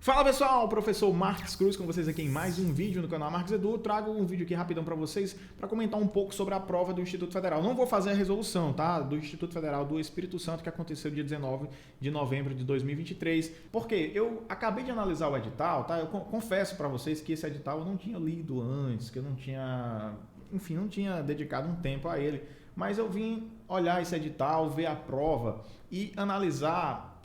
Fala pessoal, professor Marques Cruz com vocês aqui em mais um vídeo no canal Marques Edu. Trago um vídeo aqui rapidão para vocês para comentar um pouco sobre a prova do Instituto Federal. Não vou fazer a resolução, tá? Do Instituto Federal do Espírito Santo que aconteceu dia 19 de novembro de 2023. Porque eu acabei de analisar o edital, tá? Eu confesso para vocês que esse edital eu não tinha lido antes, que eu não tinha, enfim, não tinha dedicado um tempo a ele. Mas eu vim olhar esse edital, ver a prova e analisar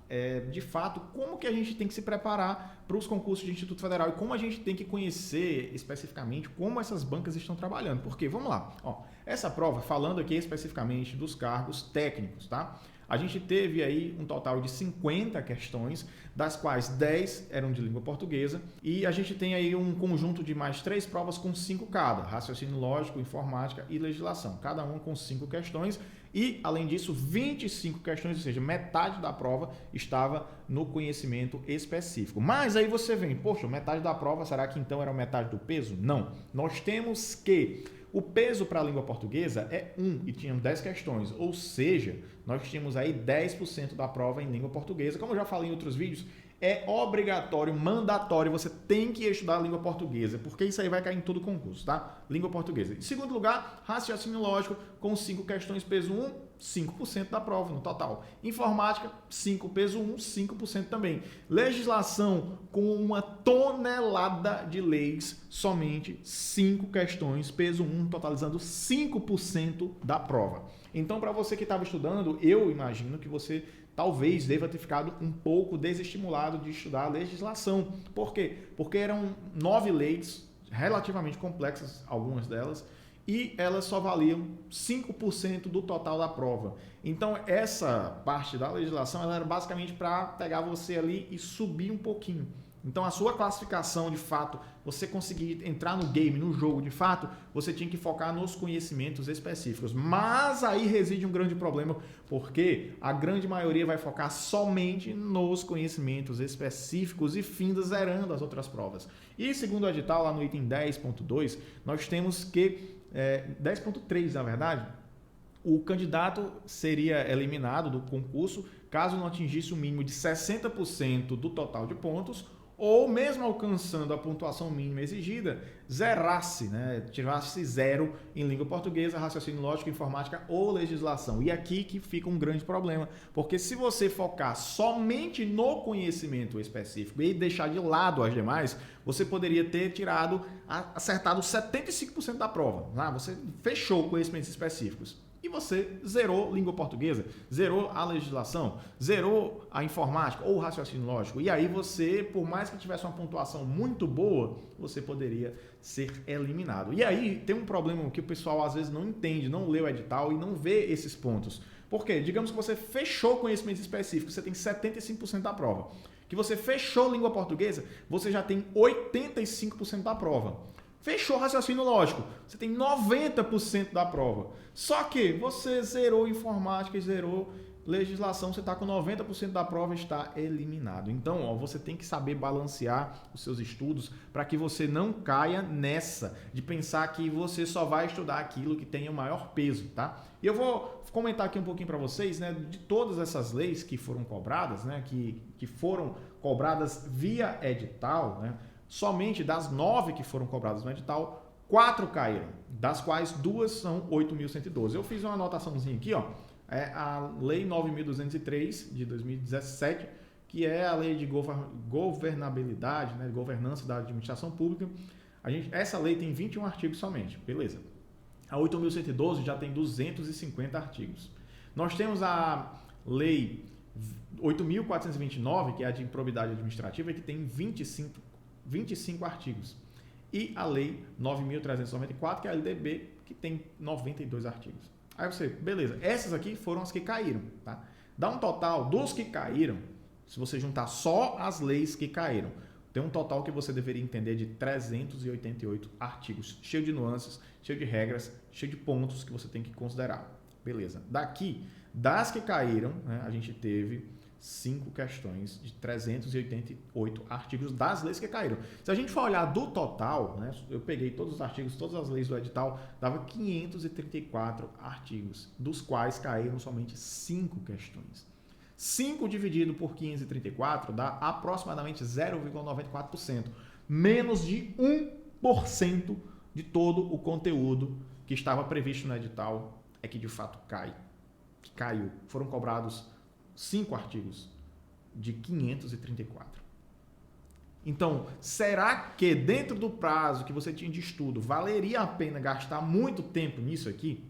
de fato, como que a gente tem que se preparar para os concursos do Instituto Federal e como a gente tem que conhecer especificamente como essas bancas estão trabalhando. Porque, vamos lá, ó, essa prova, falando aqui especificamente dos cargos técnicos, tá? A gente teve aí um total de 50 questões, das quais 10 eram de língua portuguesa, e a gente tem aí um conjunto de mais 3 provas com 5 cada, raciocínio lógico, informática e legislação, cada uma com 5 questões, e além disso 25 questões, ou seja, metade da prova estava no conhecimento específico. Mas aí você vem, poxa, metade da prova, será que então era metade do peso? Não, nós temos que o peso para a língua portuguesa é 1 e tínhamos 10 questões, ou seja, nós tínhamos aí 10% da prova em língua portuguesa. Como eu já falei em outros vídeos, é obrigatório, mandatório, você tem que estudar a língua portuguesa, porque isso aí vai cair em todo concurso, tá? Língua portuguesa. Em segundo lugar, raciocínio lógico, com 5 questões, peso 1, 5% da prova no total. Informática, 5, peso 1, 5% também. Legislação, com uma tonelada de leis, somente 5 questões, peso 1, totalizando 5% da prova. Então, para você que estava estudando, eu imagino que você talvez deva ter ficado um pouco desestimulado de estudar a legislação. Por quê? Porque eram 9 leis relativamente complexas, algumas delas, e elas só valiam 5% do total da prova. Então, essa parte da legislação ela era basicamente para pegar você ali e subir um pouquinho. Então, a sua classificação, de fato, você conseguir entrar no game, no jogo, de fato, você tinha que focar nos conhecimentos específicos. Mas aí reside um grande problema, porque a grande maioria vai focar somente nos conhecimentos específicos e finda zerando as outras provas. E segundo o edital, lá no item 10.2, nós temos que, 10.3 na verdade, o candidato seria eliminado do concurso caso não atingisse o mínimo de 60% do total de pontos, ou mesmo alcançando a pontuação mínima exigida, zerasse, né? Tirasse 0 em língua portuguesa, raciocínio lógico, informática ou legislação. E aqui que fica um grande problema, porque se você focar somente no conhecimento específico e deixar de lado as demais, você poderia ter acertado 75% da prova. Né? Você fechou conhecimentos específicos. E você zerou língua portuguesa, zerou a legislação, zerou a informática ou o raciocínio lógico. E aí você, por mais que tivesse uma pontuação muito boa, você poderia ser eliminado. E aí tem um problema que o pessoal às vezes não entende, não lê o edital e não vê esses pontos. Por quê? Digamos que você fechou conhecimentos específicos, você tem 75% da prova. Que você fechou língua portuguesa, você já tem 85% da prova. Fechou raciocínio lógico, você tem 90% da prova. Só que você zerou informática e zerou legislação, você está com 90% da prova, está eliminado. Então, ó, você tem que saber balancear os seus estudos para que você não caia nessa de pensar que você só vai estudar aquilo que tem o maior peso, tá? E eu vou comentar aqui um pouquinho para vocês, né, de todas essas leis que foram cobradas, né, que foram cobradas via edital, né? Somente das 9 que foram cobradas no edital, 4 caíram, das quais 2 são 8.112. Eu fiz uma anotaçãozinha aqui, ó, é a Lei 9.203 de 2017, que é a lei de governabilidade, né, governança da administração pública. Essa lei tem 21 artigos somente, beleza. A 8.112 já tem 250 artigos. Nós temos a Lei 8.429, que é a de improbidade administrativa, que tem 25 artigos. E a Lei 9.394, que é a LDB, que tem 92 artigos. Aí você, beleza, essas aqui foram as que caíram, tá? Dá um total dos que caíram, se você juntar só as leis que caíram, tem um total que você deveria entender de 388 artigos, cheio de nuances, cheio de regras, cheio de pontos que você tem que considerar. Beleza. Daqui, das que caíram, né, a gente teve 5 questões de 388 artigos das leis que caíram. Se a gente for olhar do total, né, eu peguei todos os artigos, todas as leis do edital, dava 534 artigos, dos quais caíram somente 5 questões. 5 dividido por 534 dá aproximadamente 0,94%. Menos de 1% de todo o conteúdo que estava previsto no edital é que de fato caiu. Foram cobrados 5 artigos de 534. Então, será que dentro do prazo que você tinha de estudo, valeria a pena gastar muito tempo nisso aqui?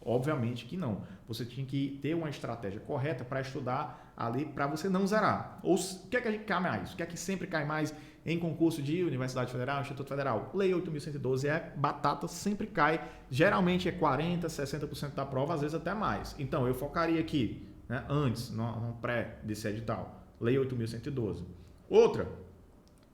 Obviamente que não. Você tinha que ter uma estratégia correta para estudar ali, para você não zerar. Ou o que é que cai mais? O que é que sempre cai mais em concurso de Universidade Federal, Instituto Federal? Lei 8.112 é batata, sempre cai. Geralmente é 40%, 60% da prova, às vezes até mais. Então, eu focaria aqui, né, antes, no pré desse edital. Lei 8.112. Outra,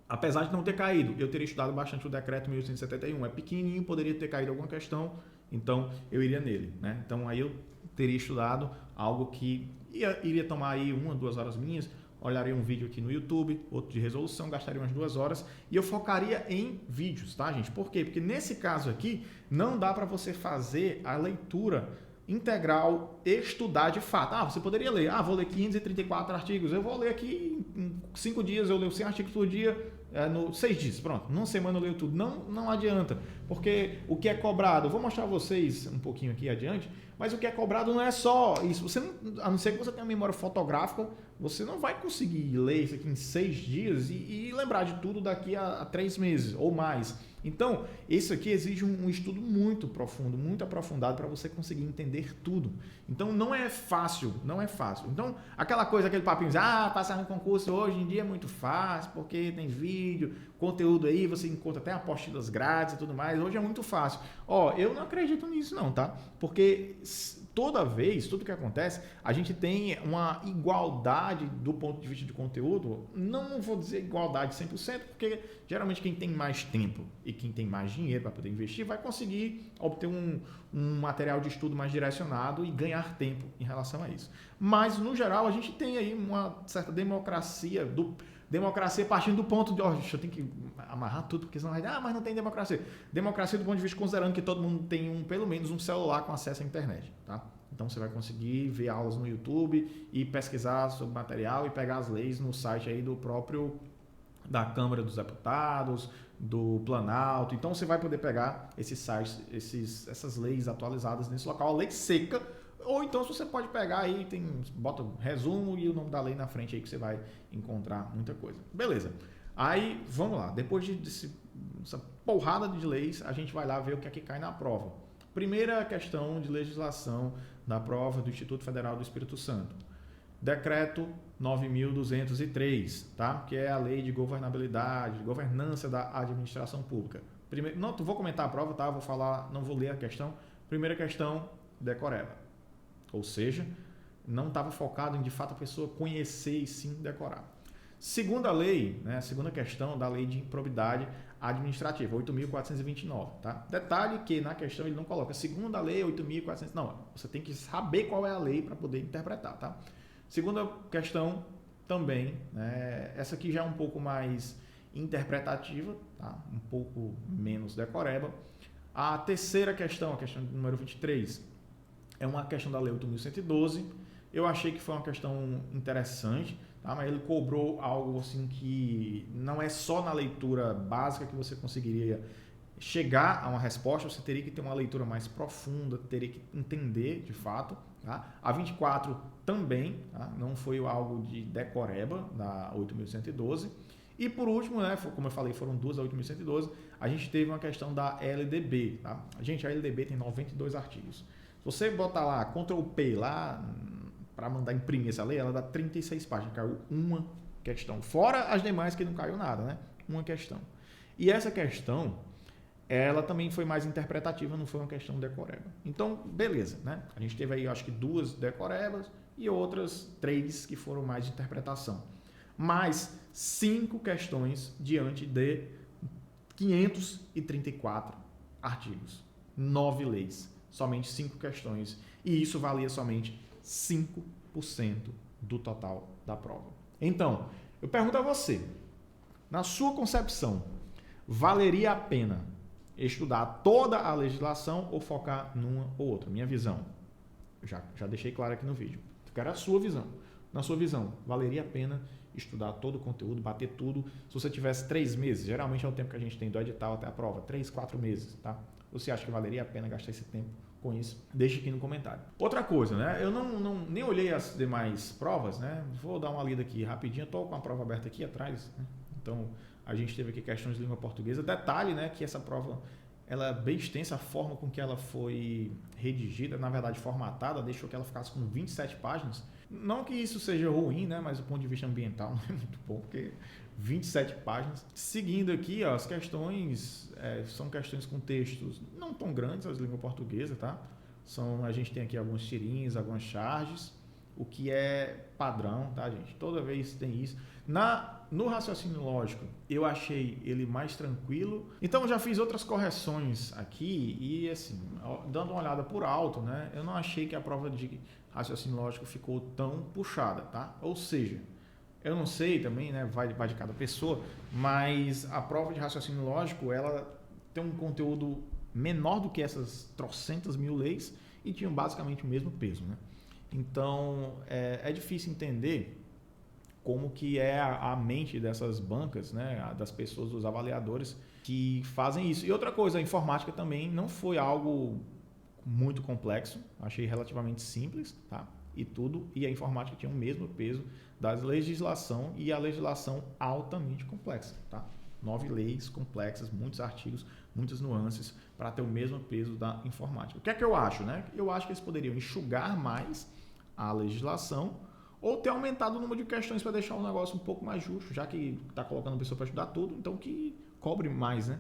apesar de não ter caído, eu teria estudado bastante o decreto 1871. É pequenininho, poderia ter caído alguma questão, então eu iria nele, né? Então aí eu teria estudado algo que iria tomar aí 1, 2 horas minhas, olharia um vídeo aqui no YouTube, outro de resolução, gastaria umas 2 horas e eu focaria em vídeos, tá, gente? Por quê? Porque nesse caso aqui não dá para você fazer a leitura integral, estudar de fato. Você poderia ler, vou ler 534 artigos, eu vou ler aqui em 5 dias, eu leio 100 artigos por dia, 6 dias, pronto, numa semana eu leio tudo. Não adianta, porque o que é cobrado, eu vou mostrar a vocês um pouquinho aqui adiante, mas o que é cobrado não é só isso. Você não, a não ser que você tenha uma memória fotográfica, você não vai conseguir ler isso aqui em 6 dias e lembrar de tudo daqui a 3 meses ou mais. Então, isso aqui exige um estudo muito profundo, muito aprofundado para você conseguir entender tudo. Então, não é fácil, não é fácil. Então, aquela coisa, aquele papinho, passar no concurso hoje em dia é muito fácil, porque tem vídeo, conteúdo aí, você encontra até apostilas grátis e tudo mais, hoje é muito fácil. Eu não acredito nisso não, tá? Porque toda vez, tudo que acontece, a gente tem uma igualdade do ponto de vista de conteúdo, não vou dizer igualdade 100%, porque geralmente quem tem mais tempo e quem tem mais dinheiro para poder investir vai conseguir obter um material de estudo mais direcionado e ganhar tempo em relação a isso. Mas, no geral, a gente tem aí uma certa democracia, partindo do ponto de, eu tenho que amarrar tudo, porque senão vai dizer, mas não tem democracia. Democracia do ponto de vista considerando que todo mundo tem pelo menos um celular com acesso à internet, tá? Então você vai conseguir ver aulas no YouTube e pesquisar sobre material e pegar as leis no site aí da Câmara dos Deputados, do Planalto. Então você vai poder pegar esses sites, essas leis atualizadas nesse local, a lei seca, ou então você pode pegar aí, bota resumo e o nome da lei na frente aí que você vai encontrar muita coisa. Beleza. Aí, vamos lá. Depois dessa porrada de leis, a gente vai lá ver o que é que cai na prova. Primeira questão de legislação da prova do Instituto Federal do Espírito Santo. Decreto 9.203, tá? Que é a lei de governabilidade, de governança da administração pública. Primeiro, não vou comentar a prova, tá? Não vou ler a questão. Primeira questão, decoreba. Ou seja, não estava focado em, de fato, a pessoa conhecer e sim decorar. Segunda lei, né? Segunda questão da lei de improbidade administrativa, 8.429, tá? Detalhe que na questão ele não coloca segunda lei 8.400, não, você tem que saber qual é a lei para poder interpretar, tá? Segunda questão também, né? Essa aqui já é um pouco mais interpretativa, tá? Um pouco menos decoreba. A terceira questão, a questão número 23, é uma questão da lei 8.112. Eu achei que foi uma questão interessante, tá? Mas ele cobrou algo assim que não é só na leitura básica que você conseguiria chegar a uma resposta, você teria que ter uma leitura mais profunda, teria que entender de fato, tá? A 24 também, tá? Não foi algo de decoreba da 8.112. E por último, né, como eu falei, foram duas da 8.112, a gente teve uma questão da LDB, tá? Gente, a LDB tem 92 artigos. Se você botar lá, Ctrl+P lá, para mandar imprimir essa lei, ela dá 36 páginas, caiu uma questão. Fora as demais que não caiu nada, né? Uma questão. E essa questão, ela também foi mais interpretativa, não foi uma questão decoreba. Então, beleza, né? A gente teve aí, acho que 2 decorebas e outras 3 que foram mais de interpretação. Mais 5 questões diante de 534 artigos, 9 leis, somente 5 questões. E isso valia somente 5% do total da prova. Então, eu pergunto a você, na sua concepção, valeria a pena estudar toda a legislação ou focar numa ou outra? Minha visão, eu já deixei claro aqui no vídeo. Eu quero a sua visão. Na sua visão, valeria a pena estudar todo o conteúdo, bater tudo, se você tivesse 3 meses, geralmente é o tempo que a gente tem do edital até a prova, 3, 4 meses, tá? Você acha que valeria a pena gastar esse tempo com isso? Deixa aqui no comentário. Outra coisa, né? Eu nem olhei as demais provas, né? Vou dar uma lida aqui rapidinho, estou com a prova aberta aqui atrás, né? Então, a gente teve aqui questões de língua portuguesa. Detalhe, né, que essa prova ela é bem extensa, a forma com que ela foi redigida, na verdade formatada, deixou que ela ficasse com 27 páginas. Não que isso seja ruim, né, mas do ponto de vista ambiental não é muito bom, porque 27 páginas. Seguindo aqui, ó, as questões são questões com textos não tão grandes, as língua portuguesa, tá? A gente tem aqui alguns tirinhos, algumas charges, o que é padrão, tá, gente? Toda vez tem isso. No raciocínio lógico, eu achei ele mais tranquilo. Então, eu já fiz outras correções aqui e, assim, dando uma olhada por alto, né? Eu não achei que a prova de raciocínio lógico ficou tão puxada, tá? Ou seja, eu não sei também, né? Vai de cada pessoa, mas a prova de raciocínio lógico, ela tem um conteúdo menor do que essas trocentas mil leis e tinham basicamente o mesmo peso, né? Então, é difícil entender como que é a mente dessas bancas, né, das pessoas, dos avaliadores que fazem isso. E outra coisa, a informática também não foi algo muito complexo, achei relativamente simples, tá? E a informática tinha o mesmo peso da legislação e a legislação altamente complexa, tá? 9 leis complexas, muitos artigos, muitas nuances para ter o mesmo peso da informática. O que é que eu acho, né? Eu acho que eles poderiam enxugar mais a legislação ou ter aumentado o número de questões para deixar o negócio um pouco mais justo, já que está colocando a pessoa para estudar tudo, então que cobre mais, né?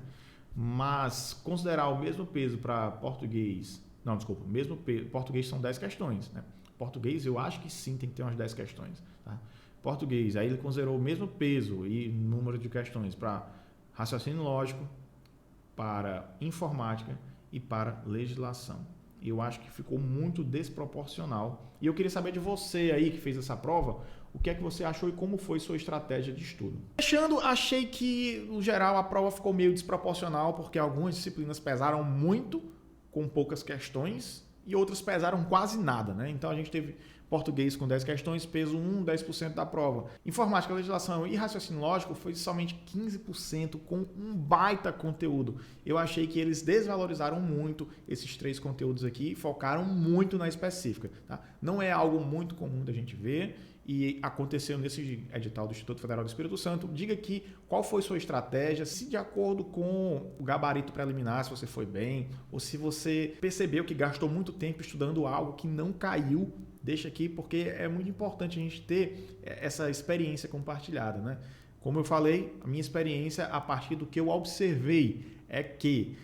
Mas considerar o mesmo peso para português, não, desculpa, mesmo peso, português são 10 questões, né? Português eu acho que sim, tem que ter umas 10 questões, tá? Português, aí ele considerou o mesmo peso e número de questões para raciocínio lógico, para informática e para legislação. Eu acho que ficou muito desproporcional. E eu queria saber de você aí que fez essa prova, o que é que você achou e como foi sua estratégia de estudo. Fechando, achei que, no geral, a prova ficou meio desproporcional, porque algumas disciplinas pesaram muito, com poucas questões, e outras pesaram quase nada, né? Então a gente teve português com 10 questões, peso 10% da prova. Informática, legislação e raciocínio lógico foi somente 15% com um baita conteúdo. Eu achei que eles desvalorizaram muito esses 3 conteúdos aqui e focaram muito na específica, tá? Não é algo muito comum da gente ver e aconteceu nesse edital do Instituto Federal do Espírito Santo. Diga aqui qual foi sua estratégia, se de acordo com o gabarito preliminar, se você foi bem, ou se você percebeu que gastou muito tempo estudando algo que não caiu. Deixa aqui, porque é muito importante a gente ter essa experiência compartilhada, né? Como eu falei, a minha experiência a partir do que eu observei é que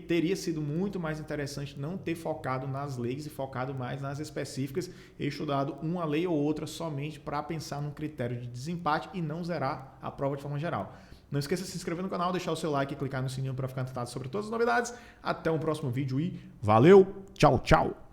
teria sido muito mais interessante não ter focado nas leis e focado mais nas específicas e estudado uma lei ou outra somente para pensar num critério de desempate e não zerar a prova de forma geral. Não esqueça de se inscrever no canal, deixar o seu like e clicar no sininho para ficar anotado sobre todas as novidades. Até o próximo vídeo e valeu! Tchau, tchau!